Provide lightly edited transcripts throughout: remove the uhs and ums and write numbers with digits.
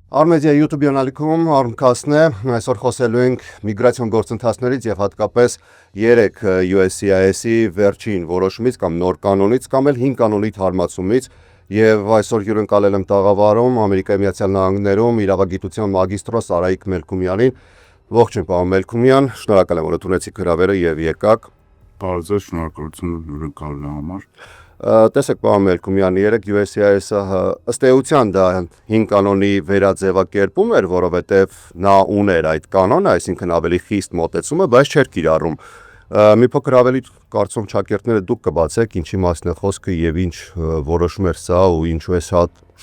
Armenia YouTube յոնալիքում Armcast-ն է, այսօր խոսելու ենք միգրացիոն գործընթացներից եւ հատկապես 3 USCIS-ի վերջին որոշումից կամ նոր կանոնից կամ էլ 5 կանոնի թարմացումից եւ այսօր հյուրընկալել եմ տաղավարում Ամերիկայի Միացյալ Նահանգներում իրավագիտության մագիստրոս Արայիկ Մելքումյանին։ Ողջույն, պարոն Մելքումյան, շնորհակալ եմ, որ ընդունեցիք հրավերը եւ եկաք։ Բարև ձեզ, շնորհակալություն հյուրընկալելու համար։ Տեսեք, պարոն Մելքումյան, 3 USCIS-ը ըստ էության դա 5 կանոնի վերաձևակերպում էր, որովհետև նա ուներ այդ կանոնը, այսինքն ավելի խիստ մոտեցումը, բայց չէր կիրառում։ Մի փոքր ավելի կարծում ճակերտները դուք կբացեք, ինչի մասին է խոսքը եւ ինչ որոշում էր սա ու ինչու է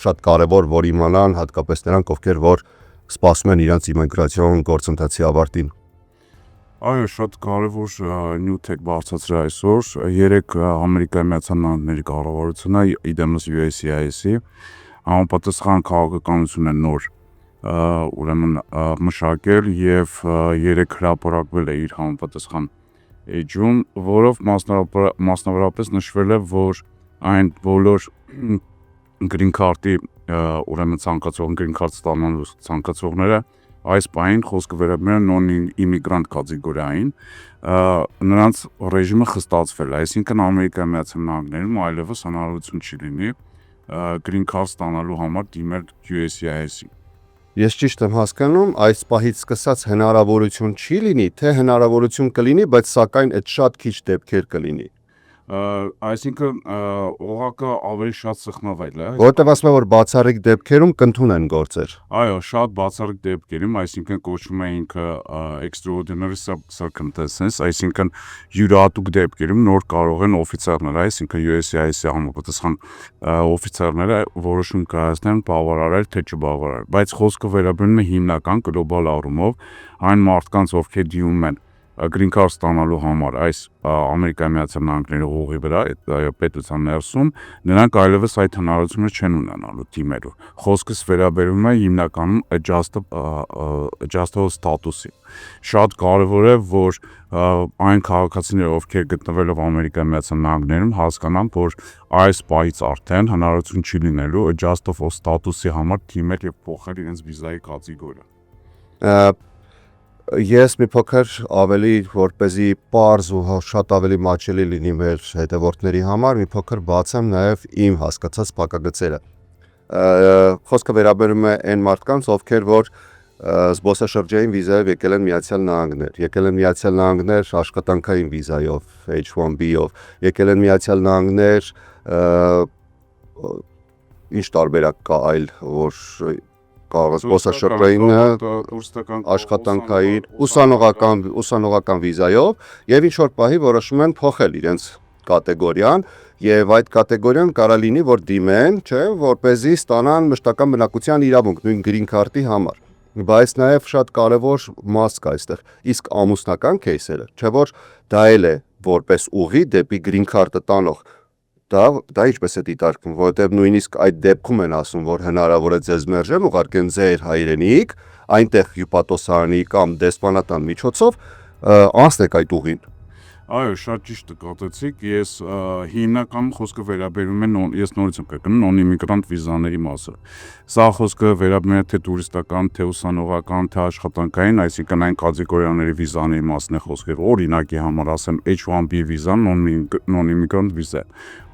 շատ կարեւոր, որ իմանան հատկապես նրանք, ովքեր որ սպասում են իրենց իմիգրացիոն գործընթացի ավարտին։ Այո, շատ կարևոր նյութ եք բարձրացրել այսօր։ 3 Ամերիկայի Միացյալ Նահանգների կառավարությունը, իդեմս USCIS-ի, համապատասխան քաղաքականություն է նոր ուրեմն մշակել եւ 3 հրապարակվել է իր համապատասխան էջում, որով մասնավորապես նշվել է, որ այն բոլոր green card-ի ուրեմն green card ստանալու ցանկացողները այս պահին խոսքը վերաբերում է non-immigrant կատեգորիային, նրանց ռեժիմը խստացվել է, այսինքն Ամերիկայի Միացյալ Նահանգներում այլևս հնարավորություն չի լինի green card ստանալու համար դիմել USCIS-ի։ Ես ճիշտ եմ հասկանում, այս պահից սկսած հնարավորություն չի լինի, թե հնարավորություն կլինի, բայց սակայն այդ շատ քիչ դեպքեր կլինի։ Այսինքն օղակը ավելի շատ սխնվել է, որտեղ ասում է, որ բացառիկ դեպքերում կընդունեն գործեր։ Այո, շատ բացառիկ դեպքերում, այսինքն կոչվում է ինքը extraordinary circumstances, այսինքն յուրահատուկ դեպքերում նոր կարող են օֆիցերները, այսինքն USCIS-ի համապատասխան օֆիցերները որոշում կայացնեն բավարարել թե չբավարարել, բայց խոսքը վերաբերում է հիմնական գլոբալ առումով այն մարդկանց, ովքեր դիմում են green card ստանալու համար այս Ամերիկայի Միացյալ Նահանգների հողի վրա, պետության ներսում, նրանք այլևս այդ հնարավորությունը չեն ունենալու դիմելու։ Խոսքս վերաբերում է հիմնականում adjustable status-ի։ Շատ կարևոր է, որ այն քաղաքացիները, ովքեր գտնվելով Ամերիկայի Միացյալ Նահանգներում, հասկանան, որ այս պահից արդեն հնարավորություն չի լինելու adjustable status-ի համար դիմել եւ փոխել իրենց վիզայի կատեգորիա։ Ես մի փոքր ավելի որպեսզի պարզ ու շատ ավելի մաչելի լինի մեր հետևորդների համար, մի փոքր բացեմ նաև իմ հասկացած փակագծերը։ Խոսքը վերաբերում է այն մարդկանց, ովքեր որ զբոսաշրջային վիզայով եկել են Միացյալ Նահանգներ, եկել են Միացյալ Նահանգներ աշխատանքային վիզայով, H1B-ով, եկել են Միացյալ Նահանգներ ինչ տարբերակ կա այլ, որ զբոսաշրջային աշխատանքային ուսանողական վիզայով եւ ինչ որ պահի որոշում են փոխել իրենց կատեգորիան եւ այդ կատեգորիան կարա լինի որ դիմեն, չէ, որպեսզի ստանան մշտական բնակության իրավունք նույն green card-ի համար, բայց նաեւ շատ կարեւոր մաս կա այստեղ, իսկ ամուսնական кейսերը, չէ որ դա էլ է որպես ուղի դեպի green card-ը տանող, դա ինչպես է դիտարկվում, որովհետև նույնիսկ այդ դեպքում են ասում, որ հնարավոր է ձեզ մերժեն, ուղարկեն ձեր հայրենիք, այնտեղ հյուպատոսարանի կամ դեսպանատան միջոցով անցնեք այդ ուղին։ Այո, շատ ճիշտ նկատեցիք, ես հիմնականում խոսքը վերաբերում է ես նորից եմ կրկնում non-immigrant վիզաների մասը։ Սա խոսքը վերաբերում է թե տուրիստական, թե ուսանողական, թե աշխատանքային, այսինքն այն կատեգորիաների վիզաների մասն է խոսքը, օրինակի համար ասեմ H1B վիզան non-immigrant վիզա,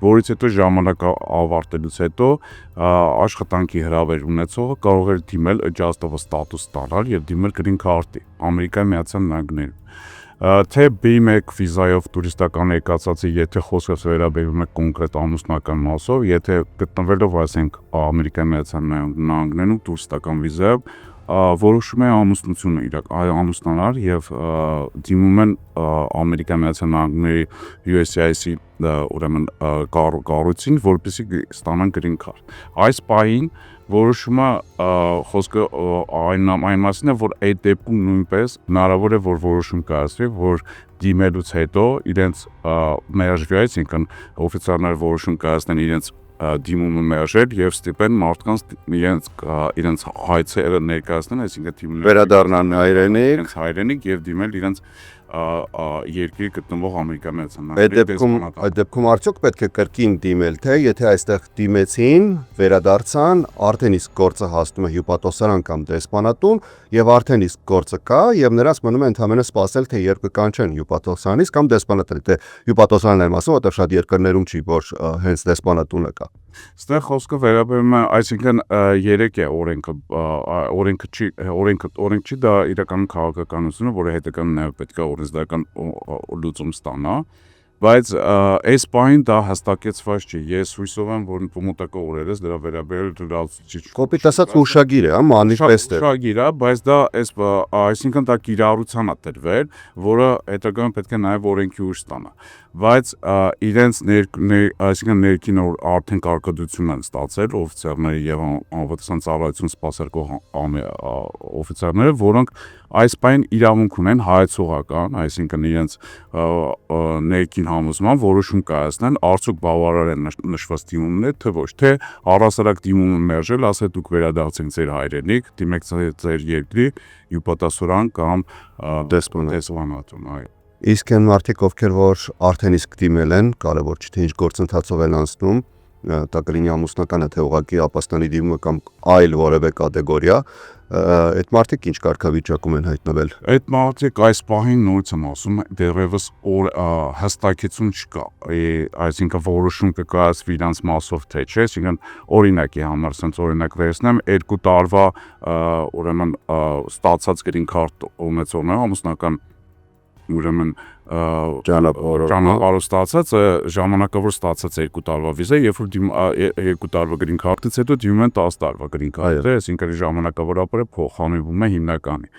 որից հետո ժամանակ ավարտելուց հետո աշխատանքի հրավեր ունեցողը կարող է դիմել adjustable status ստանալ եւ դիմել green card-ի Ամերիկայի Միացյալ Նահանգներում։ Թե B1 վիզայով տուրիստական եկածացի, եթե խոսքը վերաբերում է կոնկրետ ամուսնական մասով, եթե գտնվելով ասենք Ամերիկայի Միացյալ Նահանգներում տուրիստական վիզայով որոշում է ամուսնությունը ամուսնանալ եւ դիմում են Ամերիկայի Միացյալ Նահանգների USCIS-ի ուրեմն կառույցին, որպեսզի ստանան green card։ Այս պահին որոշումը խոսքը այն մասին է, որ այդ դեպքում նույնպես հնարավոր է, որ որոշում կայացվի, որ դիմելուց հետո իրենց մերժվի, այսինքն օֆիցիալները որոշում կայացնեն իրենց դիմումը մերժել եւ ստիպեն մարդկանց իրենց հայցերը ներկայացնեն, այսինքն դիմել վերադառնան հայրենիք եւ դիմել իրենց երկրի գտնվող Ամերիկայի Միացյալ Նահանգների Այդ դեպքում արդյոք պետք է կրկին դիմել, թե եթե այստեղ դիմեցին, վերադարձան, արդեն իսկ գործը հասնում է հյուպատոսարան կամ դեսպանատուն եւ արդեն իսկ գործը կա եւ նրանց մնում է ընդհանրապես սպասել, թե երբ կկանչեն հյուպատոսարանից կամ դեսպանատունից, թե հյուպատոսարանն եմ ասում, որտեղ շատ երկրներում չի, որ հենց դեսպանատունը կա։ Ստեղ խոսքը վերաբերում է, այսինքն 3 է օրենքը չի, դա իրական քաղաքականությունը, որը հետագայում նաև պետք է օրենսդրական լուծում ստանա, բայց այս պահին դա հստակեցված չի։ Ես հույսով եմ, որ մոտակա օրերս դրա վերաբերյալ լրացուցիչ Կոպիտ ասած ուշագիր է, մանիֆեստ է։ Ուշագիր է, բայց դա այսինքն դա կիրառության է տրվել, որը հետագայում պետք է նաև օրենքի ուժ ստանա։ Բայց իրենց այսինքն ներքին արդեն կարգադրություն են ստացել օֆիցերները եւ անվտանգության ծառայություն սպասարկող օֆիցերները, որոնք այս պայն իրավունք ունեն հայեցողական, այսինքն իրենց ներքին համոզման որոշում կայացնեն, արդյոք բավարար են նշված դիմումները, թե ոչ, թե առասարակ դիմումը մերժել, ասել դուք վերադարձեք ձեր հայրենիք, դիմեք ձեր երկրի հյուպատոսարան կամ դեսպանատուն, այո։ Իսկ այն մարդիկ, ովքեր որ արդեն իսկ դիմել են, կարևոր չի թե ինչ գործընթացով են անցնում, դա կլինի ամուսնականը, թե ուղղակի ապաստանի դիմումը կամ այլ որևէ կատեգորիա, այդ մարդիկ ինչ կարգավիճակում են հայտնվել։ Այդ մարդիկ այս պահին նույնց եմ ասում, դեռևս հստակեցում չկա, այսինքն որոշում կկայացվի իրանց մասով թե չէ, այսինքն օրինակի համար, ասենց օրինակ վերցնեմ, 2 տարվա ուրեմն ստացած green card ունեցողները ամուսնական ուրեմն ճանապարհ ստացած ժամանակավոր ստացած 2 տարվա վիզա, երբ որ 2 տարվա green card-ից հետո դիմում են 10 տարվա green card-ը, այսինքն ժամանակավորապես փոխանցվում է հիմնականի։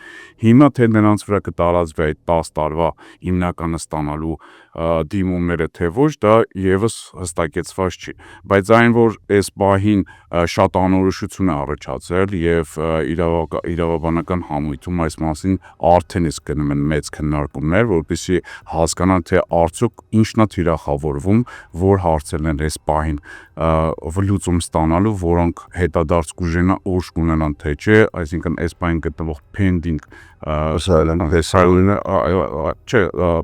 Հիմա թե նրանց վրա կտարածվի այդ 10 տարվա հիմնականը ստանալու դիմումները թե ոչ, դա եւս հստակեցված չի, բայց այն որ այս պահին շատ անորոշություն է առաջացել եւ իրավաբանական համույթում այս մասին արդեն իսկ գնում են մեծ քննարկումներ, որպեսզի հասկանան թե արդյոք ինչն է թիրախավորվում, որ հարցերն են այս պահին լուծում ստանալու, որոնք հետադարձ ուժ կունենան թե չէ, այսինքն այս պահին գտնվող pending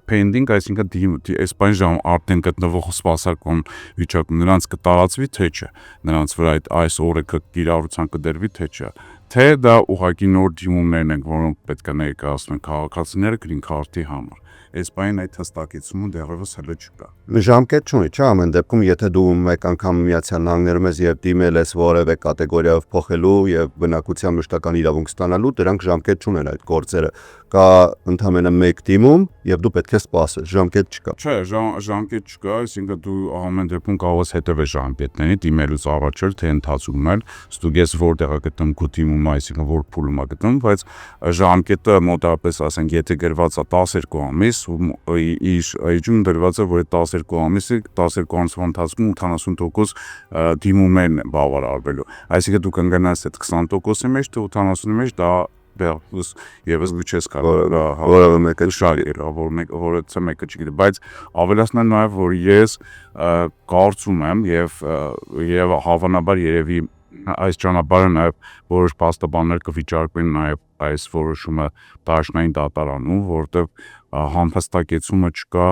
pending, այսինքն այս պահին արդեն գտնվող սպասարկման վիճակում նրանց կտարածվի թե չէ, նրանց վրա այս օրենքը կիրառության կդրվի թե չէ, թե դա ուղղակի նոր դիմումներն են, որոնք պետք է ներկայացնեն քաղաքացիները green card-ի համար։ Այս պահին այդ հստակեցումը դեռևս հələ չկա։ Ժամկետ չունի, չէ՞, ամեն դեպքում, եթե դու մեկ անգամ Միացյալ Նահանգներում ես եւ դիմել ես որևէ կատեգորիայով փոխելու եւ բնակության մշտական իրավունք ստանալու, դրանք ժամկետ չունեն այդ գործերը։ Կա ընդամենը մեկ դիմում եւ դու պետք է սպասես, ժամկետ չկա։ Չէ, ժամկետ չկա, այսինքն դու ամեն դեպքում կարող ես հետևել ժամկետներին, դիմելուց առաջ թե ընթացքում էլ, ստուգես որտեղ է գտնվում քո դիմումը, այսինքն որ փուլում է գտնվում, բայց ժամկետը մոտավորապես ասենք, եթե գրված է 12 ամիս, իր այժմ դրված է, որ 12 ամիսը 12 ամսվա ընթացքում 80% դիմումներն են բավարարվելու։ Այսինքն դու կընկնես այդ 20%-ի մեջ, թե 80-ի մեջ դա բերես եւս չես կարող որևէ մեկը շարժել, որը ցե մեկը չգիտի, բայց ավելացնեմ նաեւ, որ ես կարծում եմ եւ հավանաբար երևի այս ճանապարհը նաեւ որոշ փաստաբաններ կվիճարկվեն նաեւ այս որոշումը դաշնային դատարանում, որտեղ համհստակեցումը չկա,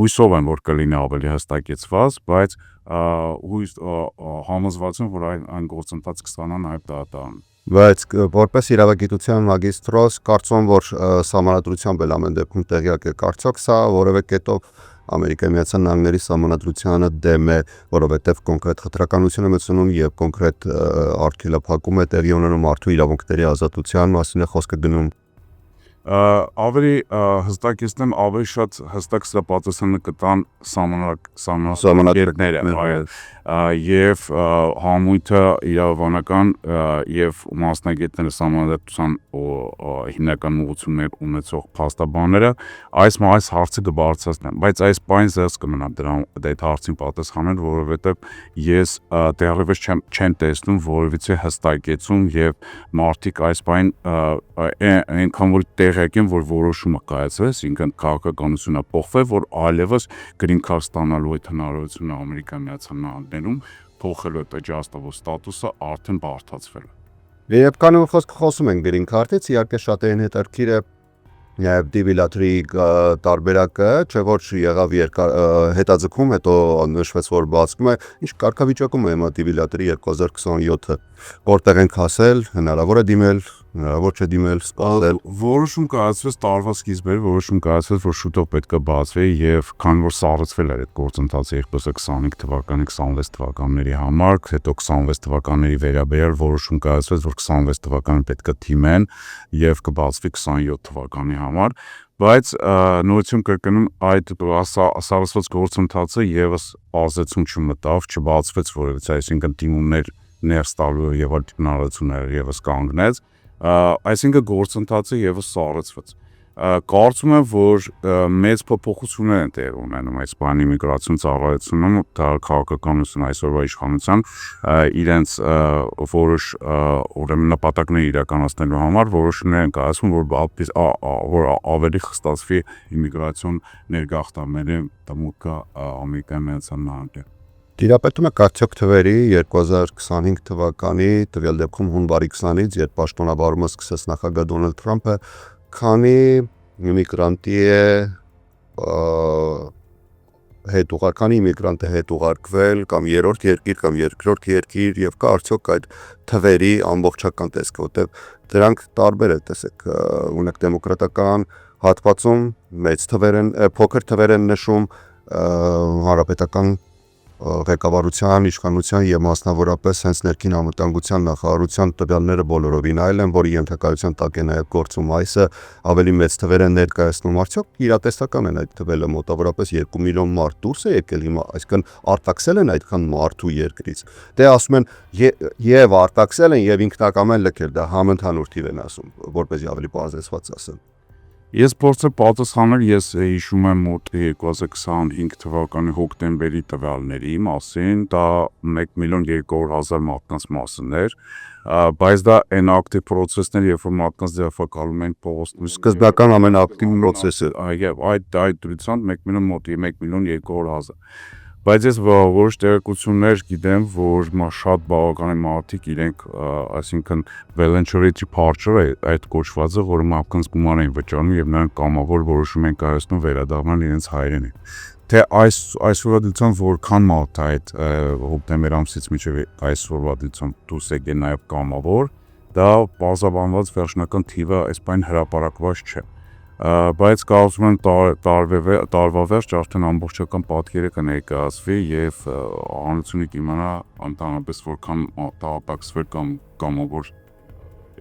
հույսով եմ, որ կլինի ավելի հստակեցված, բայց համոզված եմ, որ այն գործընթաց կստանա նաեւ դատարանում։ Բայց որպես իրավագիտության մագիստրոս կարծում որ սահմանադրությամբ էլ ամեն դեպքում տեղյակ է, կարծոք սա որևէ կետով Ամերիկայի Միացյալ Նահանգների սահմանադրությանը դեմ է, որովհետև կոնկրետ խտրականություն է մտցնում եւ կոնկրետ արգելափակում է տեղի ունենում մարդու իրավունքների ազատության մասին է խոսքը գնում։ Ավելի հստակեցնեմ, ավելի շատ հստակ սրա պատասխանը կտան սահմանադրությունները, եւ համույթը իրավաբանական եւ մասնագետները սահմանադրության հիմնական ուղղություններ ունեցող փաստաբանները այս հարցը կբարձրացնեն, բայց այս բանը զերծ կմնա այդ հարցին պատասխանել, որովհետեւ ես դեռևս չեմ տեսնում որևիցե հստակեցում եւ մարդիկ այս բանը այնքան որ տեղյակ են, որ որոշումը կայացվեց, ինքն քաղաքականությունը փոխվել, որ այլևս green card ստանալու այդ հնարավորությունը Ամերիկայի Միացյալ Նահանգներում փոխելու այդ ջաստավոր ստատուսը արդեն բարդացվել է։ Երբ կանոն խոսքը խոսում են green card-ից, իհարկե շատերին հետաքրքիր է Նաև դիվիլատրի տարբերակը, չէ որ եղավ հետաձգում, հետո նշվեց, որ բացվում է, ինչ կարգավիճակում է հիմա դիվիլատրի 2027-ը, որտեղ ենք հասել, հնարավոր է դիմել, հնարավոր չէ դիմել, սպասել։ Որոշում կայացվեց տարվա սկիզբեր, որոշում կայացվեց, որ շուտով պետք է բացվի եւ քանի որ սառեցվել էր այդ գործընթացը 2025 թվականի 26 թվականների համար, հետո 26 թվականների վերաբերյալ որոշում կայացվեց, որ 26 թվականը պետք է թիմեն եւ կբացվի 27 թվականի համար, բայց նույնություն կրկնում այդ սառեցված գործընթացը եւս ազդեցություն չմտավ, չբացվեց որևէ, այսինքն թիմումներ ներս տալու եւ այդ հնարավորությունները եւս կանգնեց, այսինքն գործընթացը եւս սառեցվեց։ Կարծում եմ, որ մեծ փոփոխություններ են տեղի ունենում այս բանի միգրացիոն ծառայությունում, քաղաքականություն այսօրվա իշխանության իրենց որոշ ուրեմն նպատակներ իրականացնելու համար որոշումներ են կայացվում, որ ավելի խստացվի իմիգրացիոն ներգաղթողների դմուկը Ամերիկայի Միացյալ Նահանգներ։ Տիրապետում եք արդյոք թվերի 2025 թվականի տվյալ դեպքում հունվարի 20-ից, երբ պաշտոնավարումը սկսեց նախագահ Դոնալդ Թրամփը, քանի իմիգրանտի է քանի իմիգրանտ է հետ ուղարկվել կամ երրորդ երկիր կամ երկրորդ երկիր եւ կա արդյոք այդ թվերի ամբողջական տեսքը, որտեղ դրանք տարբեր է, տեսեք, ունեք դեմոկրատական հատվածում մեծ թվեր են, փոքր թվեր են նշում, հանրապետական ղեկավարության, իշխանության եւ մասնավորապես հենց ներքին անվտանգության նախարարության տվյալները բոլորովին այլ են, որի ենթակայության տակ է նաեւ գործում այսը ավելի մեծ թվեր են ներկայացնում, արդյոք իրատեսական են այդ թվերը, մոտավորապես 2 միլիոն մարդ դուրս է եկել հիմա, այսինքն արտաքսել են այդքան մարդու երկրից։ Դե ասում են եւ արտաքսել են եւ ինքնակամ են լքել, դա համընդհանուր թիվ են ասում, որպեսզի ավելի բարձրացված ասեն։ Ես փորձեմ պատասխանել, ես հիշում եմ մոտ 2025 թվականի հոկտեմբերի տվյալների մասին, դա 1.200.000 մարդկանց մասին էր, բայց դա այն ակտիվ process-ներ, երբ որ մարդկանց ձերբակալում են փողոցներում, սկզբնական ամենաակտիվ process-ը, եւ այդ դրությամբ 1.200.000, բայց ես որոշ տեղեկություններ գիտեմ, որ շատ բավականին մարդիկ իրենք, այսինքն voluntary departure այդ կոչվածը, որը մարդկանց գումար են վճարում եւ նրանք կամավոր որոշում են կայացնում վերադառնալ իրենց հայրենի։ Թե այսօրվա դրությամբ որքան մարդ այդ հոկտեմբեր ամսից մինչև այսօրվա դրությամբ դուրս եկել նաեւ կամավոր, դա բազաբանված վերջնական թիվը այս բան հրապարակված չէ։ Բայց կարծում եմ տարվա վերջ արդեն ամբողջական պատկերը կներկայացվի եւ հանրությունը կիմանա ընդհանրապես որքան տաղապակցվել կամ կամավոր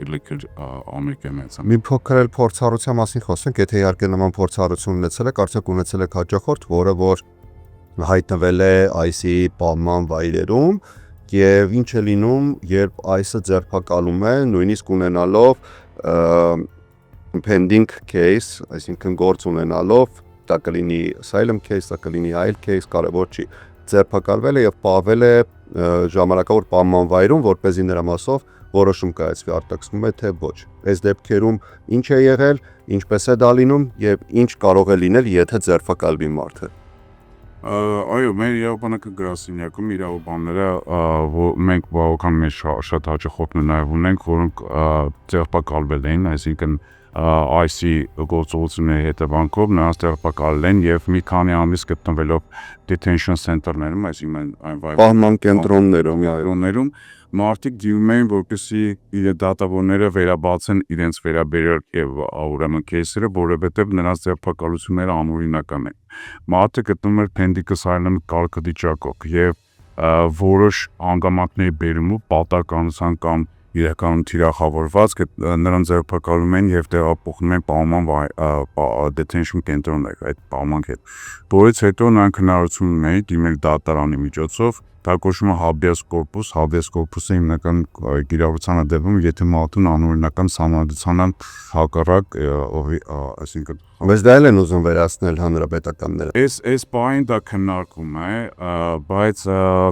ելքեր Ամերիկայի Միացյալ։ Մի փոքր էլ փորձառության մասին խոսենք, եթե իհարկե նման փորձառություն ունեցել եք, արդյոք ունեցել եք հաճախորդ, որը որ հայտնվել է այսի պահման վայրերում եւ ինչ է լինում, երբ այսը ձերբակալում է, նույնիսկ ունենալով pending case, այսինքն գործ ունենալով, դա կլինի asylum case, դա կլինի այլ case, կարևոր չի, ձերբակալվել է եւ պահվել է ժամանակավոր պահման վայրում, որպեսզի նրա մասով որոշում կայացվի արտաքսվում է թե ոչ։ Այս դեպքերում ինչ է եղել, ինչպես է դա լինում եւ ինչ կարող է լինել, եթե ձերբակալվի մարդը։ Այո, մեր իրավաբանական գրասենյակում իրավաբանները մենք բավական մեծ շատ հաճախորդներ նաև ունենք, որոնք ձերբակալվել են, այսինքն IC գործողությունների հետևանքով նրանց ձերբակալել են եւ մի քանի ամիս գտնվելով detention center-ներում, այսինքն պահման կենտրոններում, մարդիկ դիմում էին, որպեսզի իր դատավորները վերաբացեն իրենց վերաբերյալ եւ ուրեմն кейսերը, որովհետեւ նրանց ձերբակալությունները անօրինական են։ Մարդը գտնվում էր pending asylum կարգավիճակով եւ որոշ հանգամանքների բերումով պատահականության կամ իրականում թիրախավորված նրան ձերբակալում են եւ տեղափոխում են պահման detention կենտրոններ, այդ պահման հետ, որից հետո նրանք հնարավորություն ունեն դիմել դատարանի միջոցով, դա կոչվում է habeas corpus-ը հիմնական կիրառությանը դեպքում, եթե մարդուն անօրինական սահմանադրությանը հակառակ, այսինքն բայց դա էլ են ուզում վերացնել հանրապետականները։ Այս բանը դա քննարկում է, բայց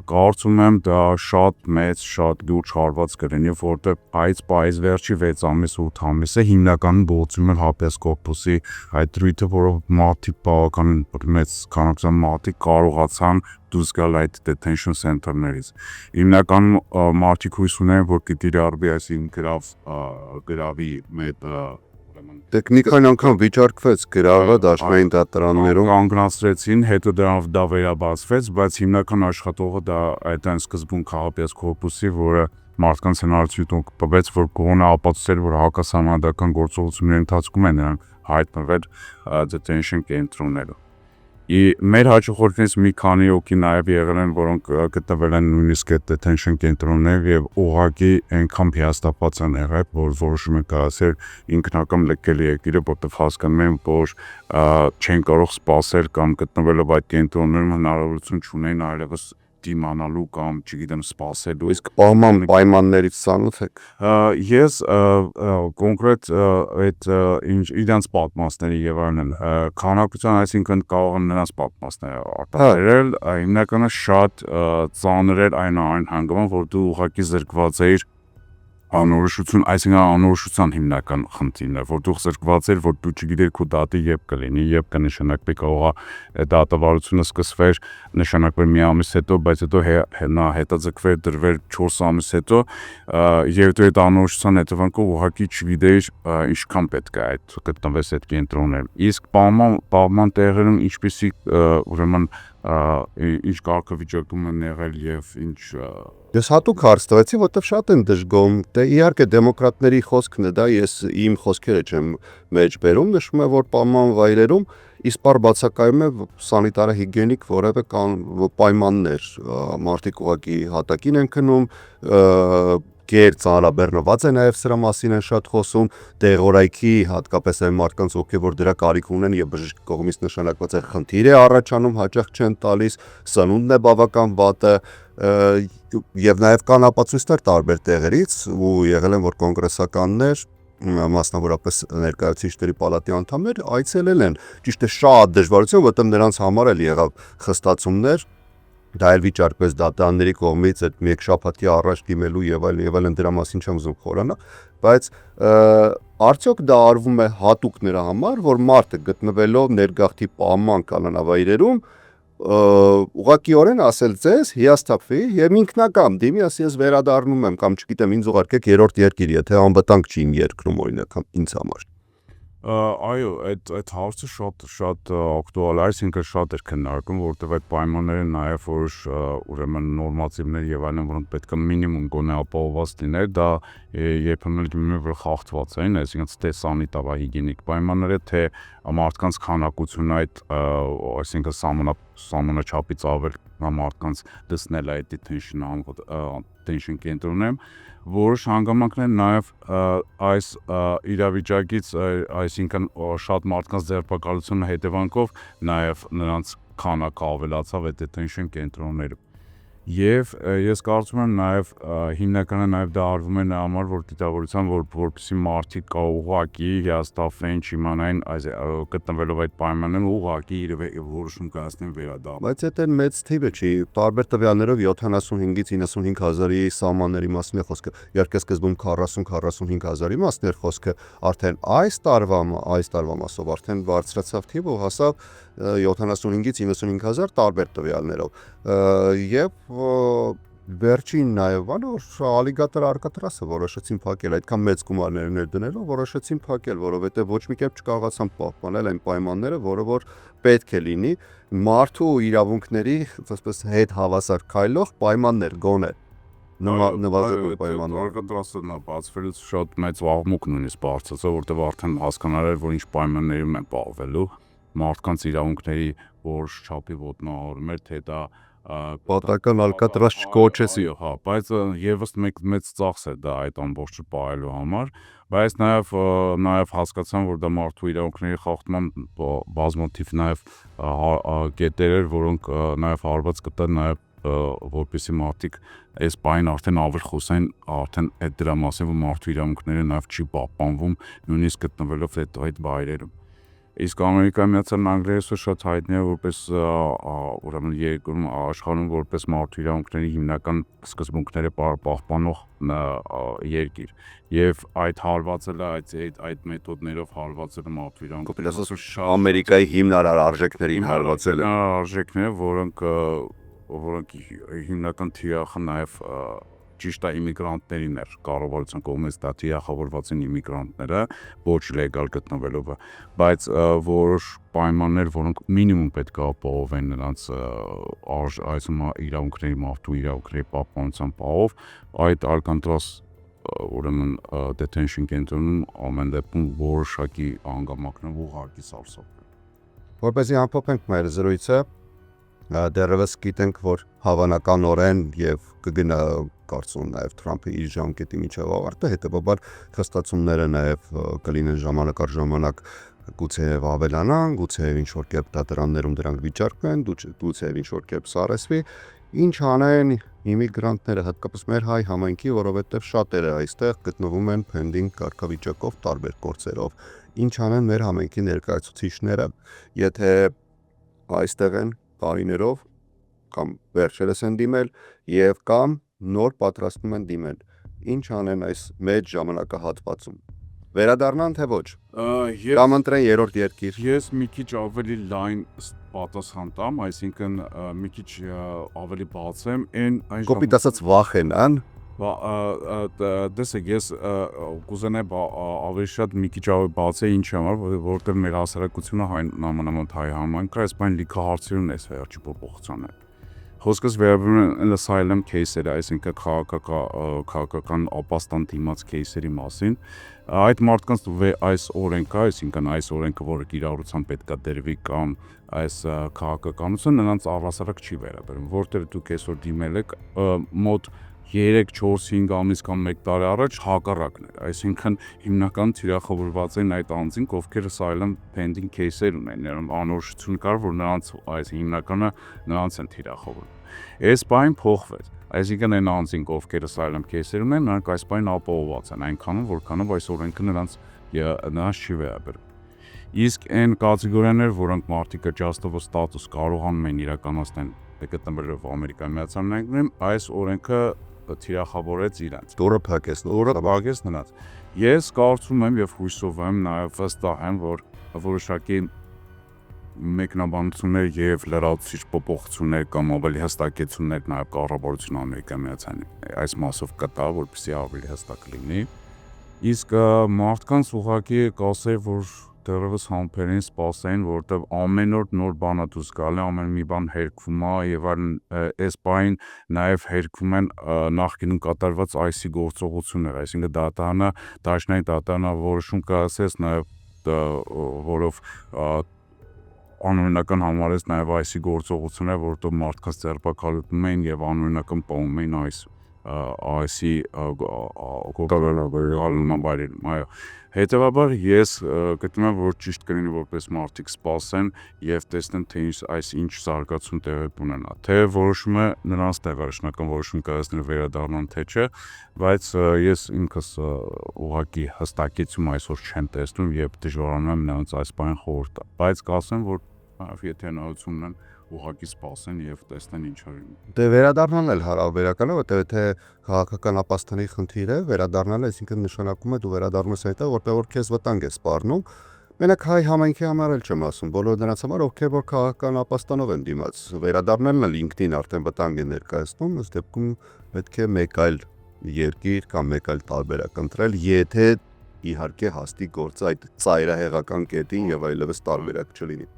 կարծում եմ դա շատ մեծ, շատ լուրջ հարված կլինի, որտեղ այս վերջի 6 ամիս 8 ամիսը հիմնականում գործում է habeas corpus-ի այդ դրույթը, որով մարդիկ բավականին մեծ քանակությամբ մարդիկ կարողացան դուրս գալ այդ detention center-ներից։ Հիմնականում մարդիկ հույս ունեն, որ կդիրարվի այսին գրավի մեծ ուրեմն Դեք մի քանի անգամ վիճարկվեց գրառը դաշնային դատարաններում կանգնացրեցին, հետո դրանով դա վերաբացվեց, բայց հիմնական աշխատողը դա այդ այն սկզբունք habeas corpus-ի, որը մարդկանց հնարավորություն տվեց, որ կողմը ապացուցել, որ հակասահմանադրական գործողությունների ընթացքում են նրանք հայտնվել detention կենտրոններում։ Մեր հաջողությունից մի քանի հոգի նաև եղել են, որոնք գտնվել են նույնիսկ այդ detention կենտրոններ եւ ուղղակի այնքան հիաստապված են եղել, որ որոշում են կայացել ինքնական լքել երկիրը, որտեղ հասկանում են, որ չեն կարող սпасել կամ գտնվելով այդ կենտրոններում հնարավորություն չունեն այլևս դիմանալու կամ, չգիտեմ, սпасելու։ իսկ պայմաններից ցանոթ եք։ Ես կոնկրետ այդ իրենց պատմածների եւ այլն քանակության, այսինքն կարող են նրանց պատմածները արտահայտել, հիմնականը շատ ծանր էր այն հանգաման, որ դու ուղղակի զրկված էիր անորոշություն, այսինքն անորոշության հիմնական խնդիրն է, որ դու զրկված ես, որ դու չգիտես քո դատը երբ կլինի, երբ կնշանակվի, կարող է դատավարությունը սկսվեր, նշանակվեր մի ամիս հետո, բայց հետո նա հետաձգվեր, դրվեր 4 ամիս հետո, եւ դու այդ անորոշության հետևանքով ուղղակի չգիտեիր ինչքան պետք է այդ գտնվես այդ կենտրոններում։ Իսկ պահման տեղերում ինչպեսի ուրեմն ինչ կարգավիճակում են եղել եւ ինչ Ես հատուկ հարց տվեցի, որտեղ շատ են դժգոհում, դե իհարկե դեմոկրատների խոսքն է դա, ես իմ խոսքերը չեմ մեջբերում, նշում է, որ պայման վայրերում իսպար բացակայում է սանիտարահիգիենիկ որևէ պայմաններ, մարդիկ ուղղակի հատակին են քնում, գեր ծանրաբեռնված է նաև սրա մասին են շատ խոսում, դեղորայքի հատկապես այն մարդկանց ովքեր որ դրա կարիք ունեն եւ բժշկի կողմից նշանակված է խնդիր է առաջանում, հաճախ չեն տալիս, սնունդն է բավական վատը եւ նաեւ կան ապացույցներ տարբեր տեղերից ու եղել են որ կոնգրեսականներ մասնավորապես ներկայացուցիչների պալատի անդամներ այցելել են ճիշտ է շատ դժվարություն որտեղ նրանց համար էլ եղավ խստացումներ դա էլ վիճարկվեց դատարանների կողմից այդ մեկ շաբաթի առաջ դիմելու եւ այլն դրա մասին չեմ ուզում խորանալ բայց արդյոք դա արվում է հատուկ նրա համար որ մարդը գտնվելով ներգաղթի պահման կանոնավայրերում ուղղակիորեն ասել ձեզ հիասթափվի եւ ինքնակամ դիմի ասի ես վերադառնում եմ կամ չգիտեմ ինձ ուղարկեք երրորդ երկիր եթե անվտանգ չի իմ երկրում օրինակ ինձ համար այո այդ հարցը շատ ակտուալ է այսինքն շատ էր քննարկում որովհետեւ այդ պայմանները նաեւ որ ուրեմն նորմատիվներ եւ այլն որոնք պետք է մինիմում գոնե ապահովված լիներ դա երբեմն գնում որ խախտված էին այսինքն թե սանիտարահիգիենիկ պայմանները թե մարդկանց քանակությունը այդ այսինքն սահմանաչափից ավել մարդկանց դեսնել այդ detention կենտրոնում որոշ հանգամանքներ նաև այս իրավիճակից այսինքն շատ մարդկանց ձերբակալությունը հետևանքով նաև նրանց քանակը ավելացավ այդ detention կենտրոններում Եվ ես կարծում եմ նաև հիմնականը նաև դա արվում է նրա համար որ դիտավորության որպեսզի մարդիկ ուղղակի հիասթափվեն չիմանային գտնվելով այդ պայմաններում ուղղակի որոշում կայացնեն վերադառնալ Բայց այդ այն մեծ թիվը չի տարբեր տվյալներով 75-ից 95 հազարի սահմանների մասին է խոսքը իհարկե սկզբում 40-45 հազարի մասին էր խոսքը արդեն այս տարվա մասով արդեն բարձրացավ թիվը ու հասավ 75-ից 95 հազար տարբեր տվյալներով եւ վերջին նաև բանը որ ալիգատոր արկատրասը որոշեցին փակել այդքան մեծ գումարներ ներդնելով որոշեցին փակել որովհետեւ ոչ մի կերպ չկարողացան պահպանել այն պայմանները որը որ պետք է լինի մարդու իրավունքների այսպես հետ հավասար քայլող պայմաններ գոնե նվազագույն պայմաններ արկատրասը նա բացվելուց շատ մեծ աղմուկ նույնիսկ բարձրացավ որովհետեւ արդեն հասկանալ էր որ ինչ պայմաններում են պահվելու մարդկանց իրավունքների որ չափի ոտնահարում էր թե դա պատական ալկատրաս չկոչեցի հա բայց եւս մեծ ծախս է դա այդ ամբողջը պահելու համար բայց նաեւ հասկացան որ դա մարդու իրավունքների խախտման բազմաթիվ նաեւ կետեր էր որոնք նաեւ հարված կտան նաեւ որպեսզի մարդիկ այս բանը արդեն ավել խոսային արդեն այդ դրա մասին որ մարդու իրավունքները նաեւ չի պահպանվում նույնիսկ գտնվելով այդ վայրերում Իսկ Ամերիկայի Միացյալ Նահանգները շատ հայտնի է որպես ուրեմն երկրում աշխարհում որպես մարդու իրավունքների հիմնական սկզբունքները պահպանող երկիր եւ այդ հարվածը այդ մեթոդներով հարվածը մարդու իրավունքների Ամերիկայի հիմնարար արժեքներին հարվածել արժեքները որոնք հիմնական թիրախը նաեւ ճիշտ է իմիգրանտներին էր կառավարության կողմից դա թիրախավորված են իմիգրանտները ոչ լեգալ գտնվելով, բայց որոշ պայմաններ, որոնք մինիմում պետք է ապահովեն նրանց իրավունքների մարդու իրավունքների պահպանության պահով, այդ Alcatraz ուրեմն detention կենտրոնում ամեն դեպքում որոշակի հանգամանքներով ուղղակի սարսափ։ Որպեսզի ամփոփենք մեր զրույցը, դեռևս գիտենք, որ հավանականորեն եւ կգնա կարծում նաեւ Թրամփը իր ժամկետի միջև ավարտը, հետեւաբար խստացումները նաեւ կլինեն ժամանակ առ ժամանակ գուցեև ավելանան, գուցեև ինչ-որ կերպ դատարաններում դրանք վիճարկվեն, գուցեև ինչ-որ կերպ սարսվի, ինչ անեն իմիգրանտները, հատկապես մեր հայ համայնքի, որովհետև շատերը այստեղ գտնվում են pending կարգավիճակով տարբեր գործերով, ինչ անեն մեր համայնքի ներկայացուցիչները, եթե այստեղ են տարիներով կամ վերջերս են դիմել եւ կամ նոր պատրաստվում են դիմել, ինչ անեն այս մեծ ժամանակահատվածում, վերադառնան թե ոչ, կամ ընտրեն երրորդ երկիր։ Ես մի քիչ ավելի լայն պատասխան տամ, այսինքն մի քիչ ավելի բացեմ, կոպիտ ասած վախենան, դեսեք, ես կուզենայի ավելի շատ մի քիչ ավելի բացել ինչ համար, որովհետև մեր հասարակությունը նամանավանդ հայ համայնքը այս բան լիքը հարցեր ունի այս վերջի փոփոխությանը։ Խոսքս վերաբերում է asylum case-երը, այսինքն քաղաքական ապաստան դիմաց case-երի մասին։ Այդ մարդկանց այս օրենքը, այսինքն այս օրենքը, որը կիրառության պետքա դրվի կամ այս քաղաքականությունը նրանց առհասարակ չի վերաբերում, որտեղ դուք այսօր դիմել եք մոտ 3-4-5 ամիս կամ 1 տարի առաջ հակառակն էր, այսինքն հիմնական թիրախավորված են այդ անձինք, ովքեր asylum pending case-եր ունեն, նրանց անորոշություն կար, որ նրանց այս հիմնականը նրանց են թիրախավորում։ Այս բան փոխվեց, այսինքն այն անձինք, ովքեր asylum case-եր ունեն, նրանք այս բան ապահովված են, այնքանով որքանով այս օրենքը նրանց չի վերաբերում։ Իսկ այն կատեգորիաներ, որոնք մարդիկ adjustable status կարողանում են իրականացնել գտնվելով Ամերիկայի Միացյալ Նահանգներում, այս օրենքը թիրախավորեց իրենց։ Դորը փակեց նրանց։ Ես կարծում եմ եւ հույսով եմ նաեւ վստահ եմ, որ որոշակի մեկնաբանություններ եւ լրացուցիչ փոփոխություններ կամ ավելի հստակեցումներ նաեւ կառավարության Ամերիկայի Միացյալ այս մասով կտա, որպեսզի ավելի հստակ լինի։ Իսկ մարդկանց ուղղակի կասեի, որ դեռևս համբերին սպասեն, որովհետև ամեն օր նոր բան է դուրս գալի, ամեն մի բան հերկվում է եւ այլն, այս բանին նաեւ հերկվում են նախկինում կատարված IC գործողություններ, այսինքն դատարանը, դաշնային դատարանը որոշում կայացրեց նաեւ որով անօրինական համարեց նաեւ IC գործողությունները, որովհետև մարդկանց ձերբակալում էին եւ անօրինական պահում էին IC գոտավերաբերյալն այո։ Հետևաբար ես գտնում եմ, որ ճիշտ կլինի որպես մարդիկ սպասեն եւ տեսնեն թե այս ինչ զարգացում տեղի ունենա, թե որոշումը նրանց տեղ առաջնական որոշում կայացնել վերադառնան թե չէ, բայց ես ինքս ուղղակի հստակեցում այսօր չեմ տեսնում եւ դժվարանում եմ նրանց այս բան խորհուրդ տալ, բայց կասեմ, որ եթե հնարավորություն ունեն ուղղակի սպասեն եւ տեսնեն ինչ արին։ Դե վերադառնալն էլ հարաբերական է, որտեղ եթե քաղաքական ապաստանի խնդիր է, վերադառնալը, այսինքն նշանակում է դու վերադառնում ես այդտեղ, որտեղ որ քեզ վտանգ է սպառնում։ Մենակ հայ համայնքի համար էլ չեմ ասում, բոլոր նրանց համար, ովքեր որ քաղաքական ապաստանով են դիմաց, վերադառնալն էլ ինքնին արդեն վտանգ է ներկայացնում, ըստ դեպքում պետք է մեկ այլ երկիր կամ մեկ այլ տարբերակ ընտրել, եթե իհարկե հաստի գործ այդ ծայրահեղական կետին եւ այլևս տարբերակ չլինի։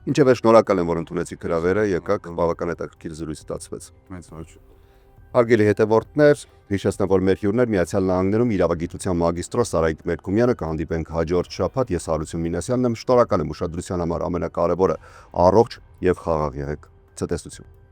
Ինչևէ շնորհակալ եմ, որ ընդունեցիք հրավերը, եկաք, բավական հետաքրքիր զրույց ստացվեց։ Մեծ ողջ։ Հարգելի հետևորդներ, հիշեցնեմ, որ մեր հյուրներ Միացյալ Նահանգներում իրավագիտության մագիստրոս Սարայիկ Մերկումյանը կհանդիպենք հաջորդ շաբաթ, ես Հարություն Մինասյանն եմ, շնորհակալ եմ ուշադրության համար, ամենակարևորը առողջ եւ խաղաղ եղեք։ Ցտեսություն։